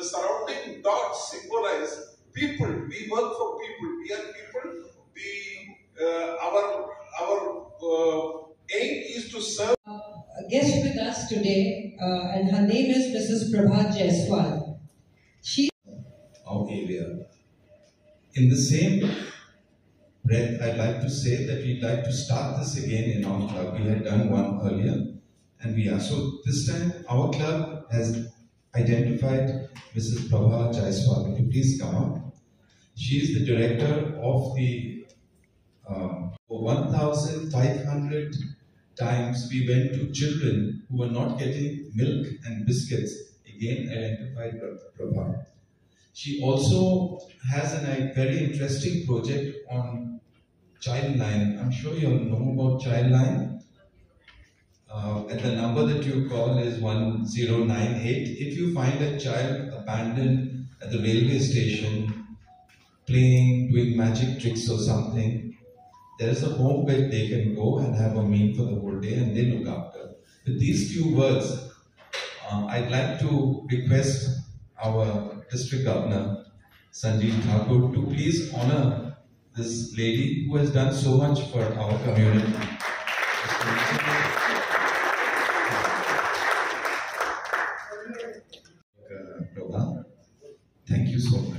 The surrounding dots symbolize people. We work for people. We are people. Our aim is to serve. A guest with us today, and her name is Mrs. Prabha Jaiswal. She our area. In the same breath, I'd like to say that we'd like to start this again in our club. We had done one earlier, and we are. So this time, our club has identified Mrs. Prabha Jaiswal. Will you please come up? She is the director of the 1,500 times we went to children who were not getting milk and biscuits. Again, identified Prabha. She also has a very interesting project on Childline. I'm sure you all know about Childline. And the number that you call is 1098. If you find a child abandoned at the railway station, playing, doing magic tricks or something, there is a home where they can go and have a meal for the whole day and they look after. With these few words, I'd like to request our District Governor, Sanjeev Thakur, to please honor this lady who has done so much for our community. Prabha, thank you so much.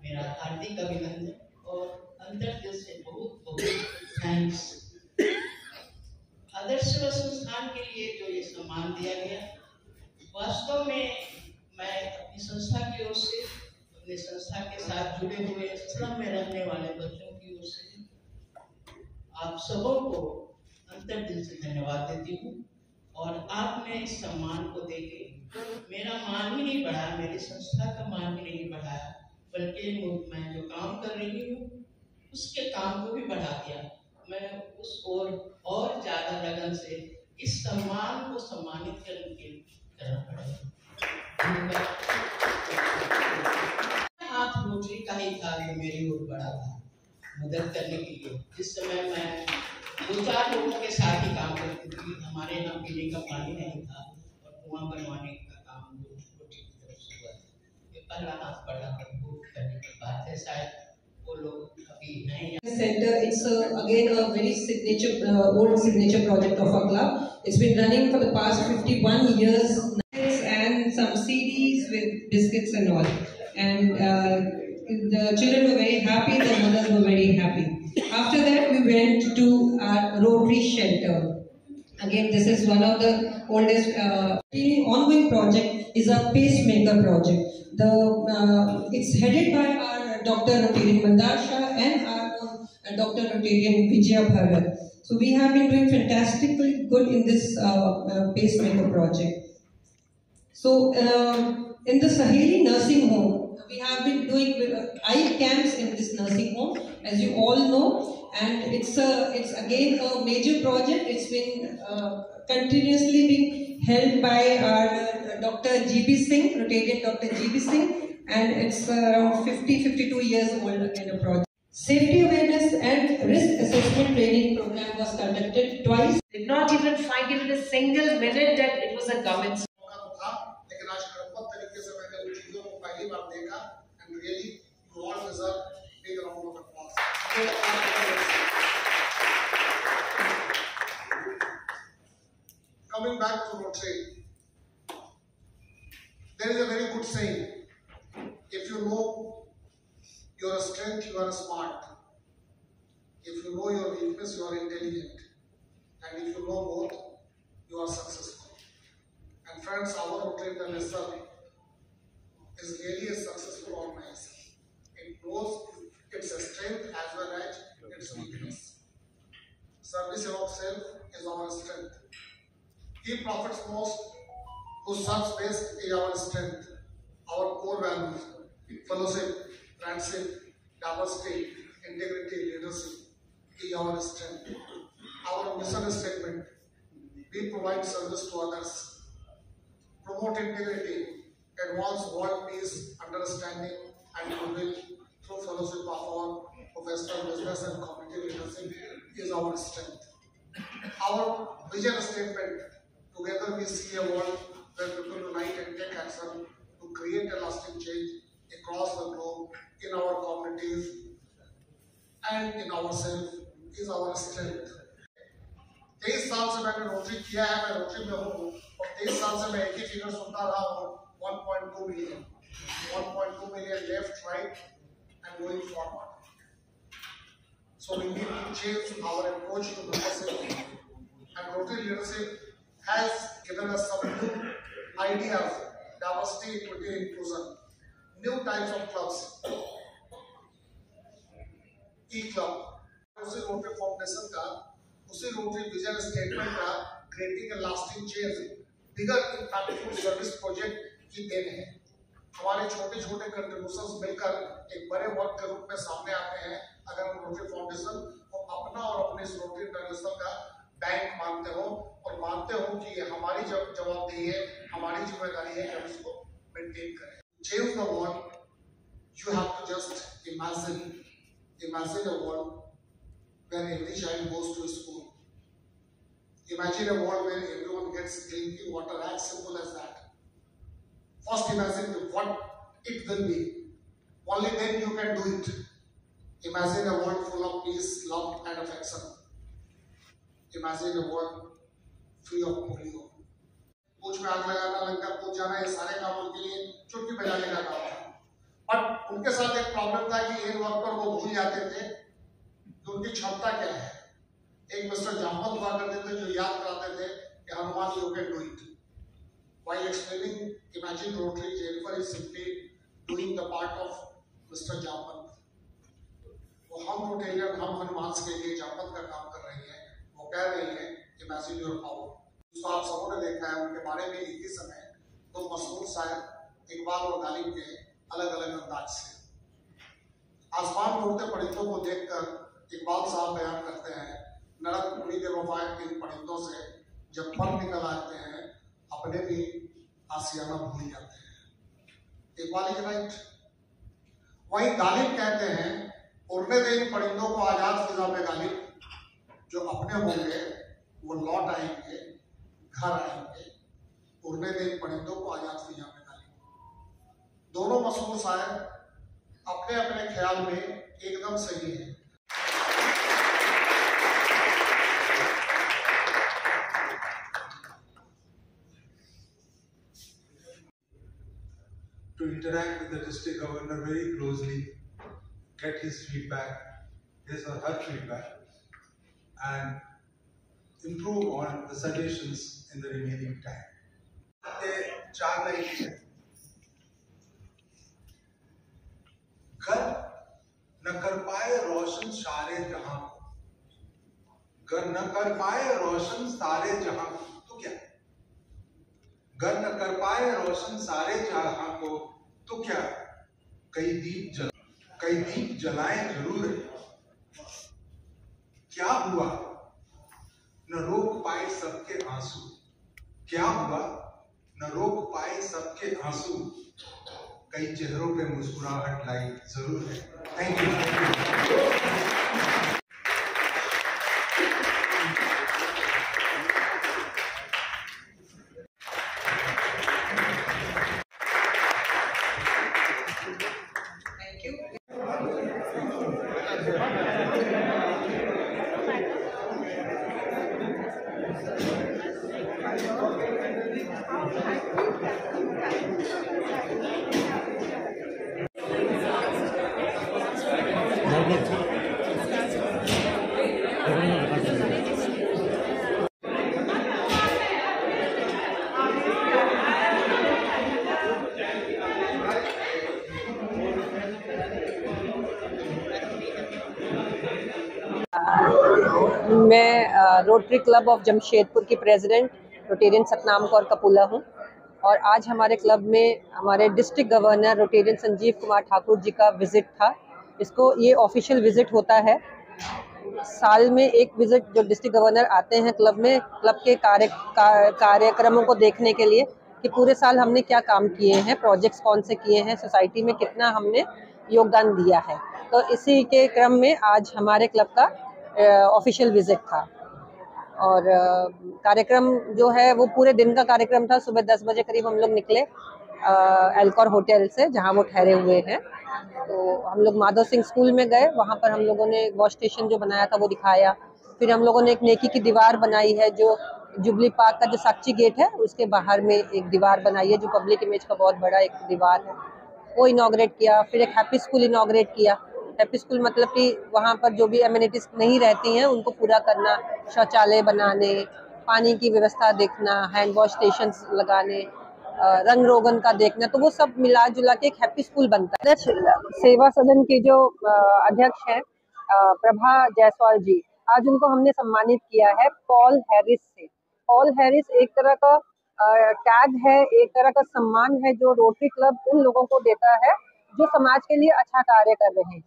मेरा हार्दिक अभिनंदन और अंतर्दिल से बहुत बहुत thanks. आदर्श सेवा संस्थान के लिए जो ये सम्मान दिया गया, वास्तव में मैं अपनी संस्था की ओर से, अपनी संस्था के साथ जुड़े हुए श्रम में रहने वाले बच्चों की ओर से आप सबों को अंतर्दिल से धन्यवाद देती हूँ। और आपने इस सम्मान को देके मेरा मान ही नहीं बढ़ाया, मेरी संस्था का मान ही नहीं बढ़ाया, बल्कि मैं जो काम कर रही हूँ उसके काम को भी बढ़ा दिया। मैं उस और ज्यादा लगन से इस सम्मान को सम्मानित करने के करना पड़ेगा। हाथ रोटरी का ही था जो मेरी ओर बढ़ा था मदद करने के लिए। जिस समय मैं 2-4 लोगों के साथ ही काम करती थी, हमारे यहाँ पीने का पानी नहीं था और कुआं बनवाने का काम रोटरी की तरफ से हुआ था। ये पहला हाथ बढ़ा करने की बात है, शायद वो लोग अभी नहीं। Center, it's again a very old signature project of our club. It's been running for the past 51 years, and some CDs with biscuits and all. And the children were very happy, the mothers were very happy. After that, we went to our Rotary shelter. Again, this is one of the oldest ongoing project is a pacemaker project. It's headed by our Dr. Rotarian Mandarsha and our Dr. Rotarian Vijaya Bharat. So we have been doing fantastically good in this pacemaker project. So in the Saheli nursing home, we have been doing eye camps in this nursing home, as you all know, and it's again a major project. It's been continuously being held by our Dr. G.B. Singh, Rotarian Dr. G.B. Singh, and it's around 50-52 years old in a project. Safety awareness and risk assessment training program was conducted twice. Did not even find even a single minute that it was a government. And really, you all deserve a big round of applause. Coming back to Rotary, there is a very good saying: if you know your strength, you are smart. If you know your weakness, you are intelligent. And if you know both, you are successful. And friends, our Rotary International is really a successful organization. It knows its strength as well as its weakness. Service of self is our strength. He profits most who serves best is our strength. Our core values, fellowship, friendship, diversity, integrity, leadership is our strength. Our mission statement: we provide service to others, promote integrity, advance world peace, understanding, and goodwill through fellowship of our professional business and community leadership is our strength. Our vision statement, together we see a world where people unite and take action to create a lasting change across the globe in our communities and in ourselves, is our strength. 23 साल से मैंने rotary किया है, मैं rotary में हूँ और 23 साल से मैं एक ही फिगर सुनता रहा हूँ, 1.2 million, 1.2 million left, right, and going forward. So we need to change our approach to leadership, and Rotary leadership has given us some new ideas: diversity, equity, inclusion, new types of clubs, e-club. उसी rotary foundation का, उसी rotary vision statement का creating a lasting change bigger impactful service project की then है। हमारे छोटे छोटे contributions मिलकर एक बड़े वर्क के रूप में सामने आते हैं। अगर हम रोटरी फाउंडेशन को अपना और अपने इस रोटरी इंटरनेशनल का बैंक मानते हो और मानते हो कि ये हमारी जवाबदेही है, हमारी जिम्मेदारी है कि हम इसको मेंटेन करें। Change the world, you have to just imagine a world where every child goes to school. Imagine a world where everyone gets drinking water, as simple as that. First imagine what it will be. Only then you can do it. Imagine a world full of peace, love and affection. Imagine a world free of polio. पूछ में आग लगाना, लंका कूद जाना, ये सारे कामों के लिए चुटकी बजाने का काम था। बट उनके साथ एक प्रॉब्लम था कि इन वक्त पर वो भूल जाते थे कि उनकी क्षमता क्या है। एक मिस्टर जामवंत हुआ करते थे जो याद कराते थे कि Hanuman you can do it. While explaining, imagine Rotary, Jennifer is simply doing the part of Mr. Jamwant. वो हम रोटेरियन, हम हनुमान के लिए जामवंत का काम कर रही हैं। वो कह रही हैं imagine your power। तो आप सबों ने देखा है उनके बारे में एक ही समय दो मशहूर शायर इकबाल और गालिब के अलग अलग अंदाज से। आसमान में उड़ते परिंदों को देखकर इकबाल साहब बयान करते हैं, नरक उड़ी वफा इन परिंदों से जब पर निकल आते हैं अपने भी आसियाना भूल जाते हैं। Iqbal is right. वहीं गालिब कहते हैं, उड़ने दे इन परिंदों को आजाद फिजा में गालिब, जो अपने होंगे वो लौट आएंगे, घर आएंगे। उड़ने दे इन परिंदों को आजाद फिजा में गालिब। दोनों मशहूर शायर अपने अपने ख्याल में एकदम सही हैं। To interact with the district governor very closely, get his feedback, his or her feedback, and improve on the suggestions in the remaining time. चार लाइन है, घर न कर पाए रोशन सारे जहां को, घर न कर पाए रोशन सारे जहां को, तो क्या? घर न कर पाए रोशन सारे जहां को तो क्या? कई दीप जलाएं जरूर है। क्या हुआ? न रोक पाए सबके आंसू। क्या हुआ? न रोक पाए सबके आंसू। कई चेहरों पे मुस्कुराहट लाई जरूर है। Thank you. मैं रोटरी क्लब ऑफ जमशेदपुर की प्रेसिडेंट रोटेरियन सतनाम कौर कपूला हूँ और आज हमारे क्लब में हमारे district governor rotarian Sanjeev Kumar Thakur ji का विज़िट था। इसको ये ऑफिशियल विज़िट होता है, साल में एक विज़िट जो डिस्ट्रिक्ट गवर्नर आते हैं क्लब में, क्लब के कार्यक्रमों को देखने के लिए। कि पूरे साल हमने क्या काम किए हैं, प्रोजेक्ट्स कौन से किए हैं, सोसाइटी में कितना हमने योगदान दिया है। तो इसी के क्रम में आज हमारे क्लब का ऑफिशियल विजिट था और कार्यक्रम जो है वो पूरे दिन का कार्यक्रम था। सुबह 10 बजे करीब हम लोग निकले एल्कोर होटल से, जहां वो ठहरे हुए हैं। तो हम लोग माधव सिंह स्कूल में गए, वहां पर हम लोगों ने वॉश स्टेशन जो बनाया था वो दिखाया। फिर हम लोगों ने एक नेकी की दीवार बनाई है, जो जुबली पार्क का जो साक्षी गेट है उसके बाहर में एक दीवार बनाई है, जो पब्लिक इमेज का बहुत बड़ा एक दीवार है, वो इनॉग्रेट किया। फिर एक हैप्पी स्कूल इनॉग्रेट किया। हैप्पी स्कूल मतलब कि वहाँ पर जो भी एमिनिटीज नहीं रहती हैं उनको पूरा करना, शौचालय बनाने, पानी की व्यवस्था देखना, हैंड वॉश स्टेशन लगाने, रंग रोगन का देखना, तो वो सब मिला जुला के एक हैप्पी स्कूल बनता है। सेवा सदन के जो अध्यक्ष हैं प्रभा जायसवाल जी, आज उनको हमने सम्मानित किया है पॉल हैरिस से। पॉल हैरिस एक तरह का टैग है, एक तरह का सम्मान है जो रोटरी क्लब उन लोगों को देता है जो समाज के लिए अच्छा कार्य कर रहे हैं।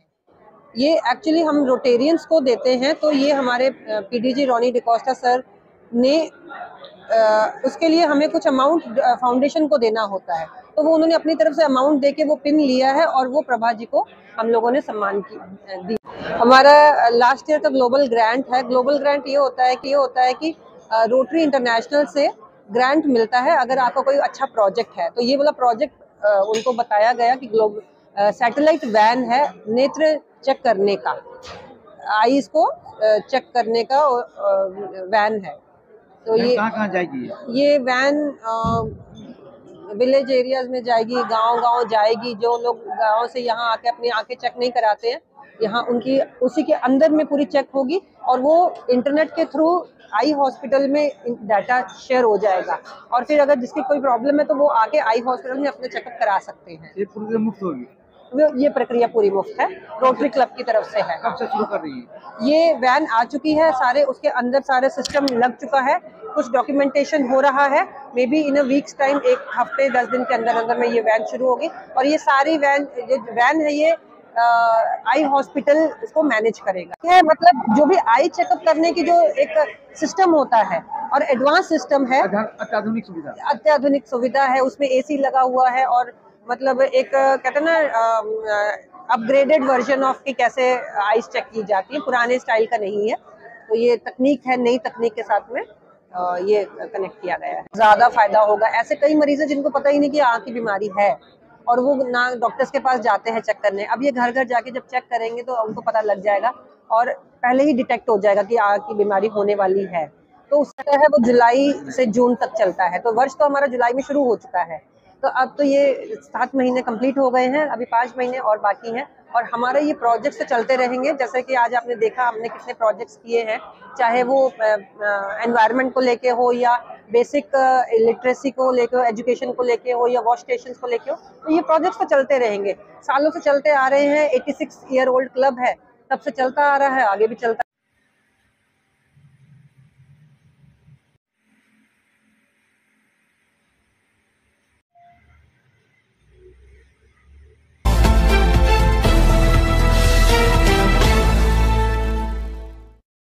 ये एक्चुअली हम रोटेरियंस को देते हैं, तो ये हमारे पीडीजी रॉनी डिकोस्टा सर ने उसके लिए हमें कुछ अमाउंट फाउंडेशन को देना होता है, तो वो उन्होंने अपनी तरफ से अमाउंट दे के वो पिन लिया है और वो प्रभा जी को हम लोगों ने सम्मान दी। हमारा लास्ट ईयर का ग्लोबल ग्रांट है। ग्लोबल ग्रांट ये होता है कि रोटरी इंटरनेशनल से ग्रांट मिलता है अगर आपका कोई अच्छा प्रोजेक्ट है। तो ये वाला प्रोजेक्ट उनको बताया गया कि ग्लोबल सैटेलाइट वैन है नेत्र चेक करने का, आईज को चेक करने का वैन है। तो ये कहाँ जाएगी? ये वैन विलेज एरियाज में जाएगी, गांव जाएगी। जो लोग गांव से यहाँ आके अपनी आंखें चेक नहीं कराते हैं, यहाँ उनकी उसी के अंदर में पूरी चेक होगी और वो इंटरनेट के थ्रू आई हॉस्पिटल में डाटा शेयर हो जाएगा और फिर अगर जिसकी कोई प्रॉब्लम है तो वो आके आई हॉस्पिटल में अपने चेकअप करा सकते हैं। ये पूरी मुफ्त होगी? ये प्रक्रिया पूरी मुफ्त है, रोटरी क्लब की तरफ से है। कब से शुरू कर रही है? ये वैन आ चुकी है, सारे उसके अंदर सारे सिस्टम लग चुका है, कुछ डॉक्यूमेंटेशन हो रहा है। May be in a weeks time, 1 हफ्ते 10 दिन के अंदर में ये वैन शुरू होगी और ये सारी वैन है ये आई हॉस्पिटल इसको मैनेज करेगा। है मतलब जो भी आई चेकअप करने की जो एक सिस्टम होता है और एडवांस सिस्टम है, अत्याधुनिक सुविधा है, उसमें एसी लगा हुआ है और मतलब एक कहते हैं ना अपग्रेडेड वर्जन ऑफ की कैसे आइस चेक की जाती है, पुराने स्टाइल का नहीं है। तो ये तकनीक है, नई तकनीक के साथ में ये कनेक्ट किया गया है। ज्यादा फायदा होगा। ऐसे कई मरीज हैं जिनको पता ही नहीं कि आँख की बीमारी है और वो ना डॉक्टर्स के पास जाते हैं चेक करने। अब ये घर घर जाके जब चेक करेंगे तो उनको पता लग जाएगा और पहले ही डिटेक्ट हो जाएगा कि आँख की बीमारी होने वाली है। तो उसका है वो जुलाई से जून तक चलता है। तो वर्ष तो हमारा जुलाई में शुरू हो चुका है, तो अब तो ये 7 महीने कंप्लीट हो गए हैं, अभी 5 महीने और बाकी हैं और हमारे ये प्रोजेक्ट्स तो चलते रहेंगे। जैसे कि आज आपने देखा हमने कितने प्रोजेक्ट्स किए हैं, चाहे वो एनवायरनमेंट को लेके हो या बेसिक लिटरेसी को लेके हो, एजुकेशन को लेके हो या वॉश स्टेशन को लेके हो, तो ये प्रोजेक्ट्स तो चलते रहेंगे, सालों से चलते आ रहे हैं। 86 ईयर ओल्ड क्लब है, तब से चलता आ रहा है, आगे भी चलता